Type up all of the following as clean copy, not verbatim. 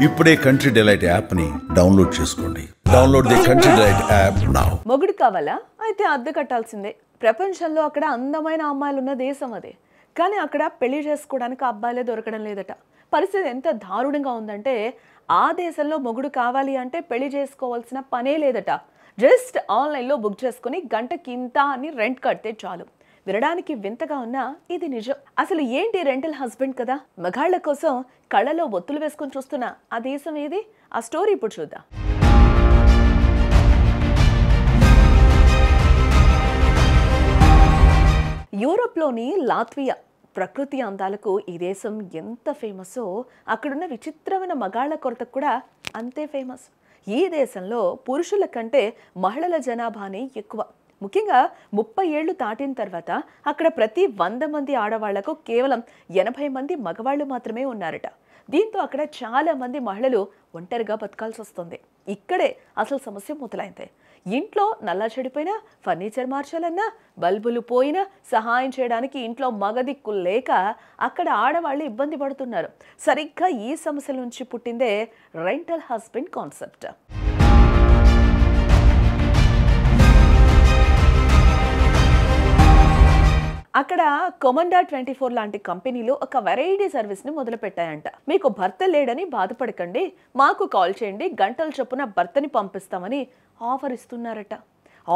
ఇప్పుడే country delight app ని download చేసుకోండి. Download the country delight app now. మొగుడు కావాలా? అయితే అద్దె కట్టాల్సిందే. ప్రపంచంలో అక్కడ అందమైన అమ్మాయిలు ఉన్న దేశం అదే. కానీ అక్కడ పెళ్లి చేసుకోవడానికి అబ్బాయిలే దొరకడం లేదట. పరిస్థితి ఎంత దారుణంగా ఉందంటే ఆ దేశంలో మొగుడు కావాలి అంటే పెళ్లి చేసుకోవాల్సిన పనే లేదట. జస్ట్ ఆన్లైన్లో బుక్ చేసుకుని గంటకింత అని రెంట్ కడితే చాలు. వినడానికి వింతగా ఉన్నా ఇది నిజం. అసలు ఏంటి రెంటల్ హస్బెండ్ కదా? మగాళ్ల కోసం కళ్ళలో ఒత్తులు వేసుకొని చూస్తున్నా ఆ దేశం ఏది? ఆ స్టోరీ ఇప్పుడు చూద్దాం. యూరోప్లోని లాత్వియా ప్రకృతి అందాలకు ఈ దేశం ఎంత ఫేమస్సో అక్కడున్న విచిత్రమైన మగాళ్ల కొరతకు కూడా అంతే ఫేమస్. ఈ దేశంలో పురుషుల కంటే మహిళల జనాభానే ఎక్కువ. ముఖ్యంగా 30 ఏళ్లు దాటిన తర్వాత అక్కడ ప్రతి 100 మంది ఆడవాళ్లకు కేవలం 80 మంది మగవాళ్లు మాత్రమే ఉన్నారట. దీంతో అక్కడ చాలా మంది మహిళలు ఒంటరిగా బతకాల్సి వస్తుంది. ఇక్కడే అసలు సమస్య మొదలైంది. ఇంట్లో నల్లా చెడిపోయినా, ఫర్నిచర్ మార్చాలన్నా, బల్బులు పోయినా సహాయం చేయడానికి ఇంట్లో మగదిక్కు లేక అక్కడ ఆడవాళ్ళు ఇబ్బంది పడుతున్నారు. సరిగ్గా ఈ సమస్యల నుంచి పుట్టిందే రెంటల్ హస్బెండ్ కాన్సెప్ట్. అక్కడ కొమండా 24 లాంటి కంపెనీలు ఒక వెరైటీ సర్వీస్ని మొదలుపెట్టాయంట. మీకు భర్త లేడని బాధపడకండి, మాకు కాల్ చేయండి, గంటల చొప్పున భర్తని పంపిస్తామని ఆఫర్ ఇస్తున్నారట.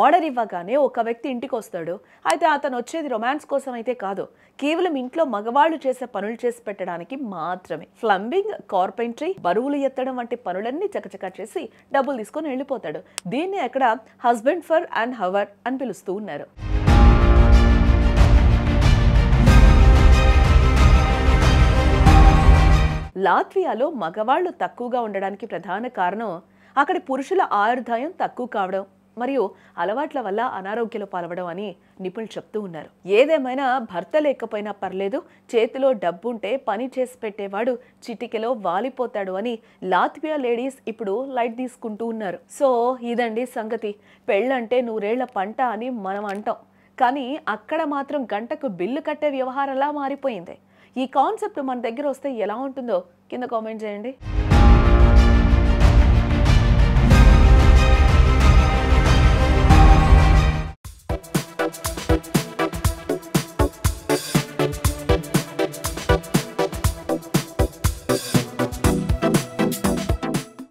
ఆర్డర్ ఇవ్వగానే ఒక వ్యక్తి ఇంటికి వస్తాడు. అయితే అతను వచ్చేది రొమాన్స్ కోసం అయితే కాదు, కేవలం ఇంట్లో మగవాళ్ళు చేసే పనులు చేసి పెట్టడానికి మాత్రమే. ప్లంబింగ్, కార్పెంట్రీ, బరువులు ఎత్తడం వంటి పనులన్నీ చకచకా చేసి డబ్బులు తీసుకొని వెళ్ళిపోతాడు. దీన్ని అక్కడ హస్బెండ్ ఫర్ అండ్ హవర్ అని పిలుస్తూ ఉన్నారు. లాత్వియాలో మగవాళ్లు తక్కువగా ఉండడానికి ప్రధాన కారణం అక్కడి పురుషుల ఆయుర్దాయం తక్కువ కావడం మరియు అలవాట్ల వల్ల అనారోగ్యాలు పాల్వడం అని నిపుణులు చెప్తూ ఉన్నారు. ఏదేమైనా భర్త లేకపోయినా పర్లేదు, చేతిలో డబ్బుంటే పని చేసి పెట్టేవాడు చిటికెలో వాలిపోతాడు అని లాత్వియా లేడీస్ ఇప్పుడు లైట్ తీసుకుంటూ ఉన్నారు. సో ఇదండి సంగతి. పెళ్ళంటే 100 ఏళ్ల పంట అని మనం అంటాం, కానీ అక్కడ మాత్రం గంటకు బిల్లు కట్టే వ్యవహారంలా మారిపోయింది. ఈ కాన్సెప్ట్ మన దగ్గర వస్తే ఎలా ఉంటుందో కింద కామెంట్ చేయండి.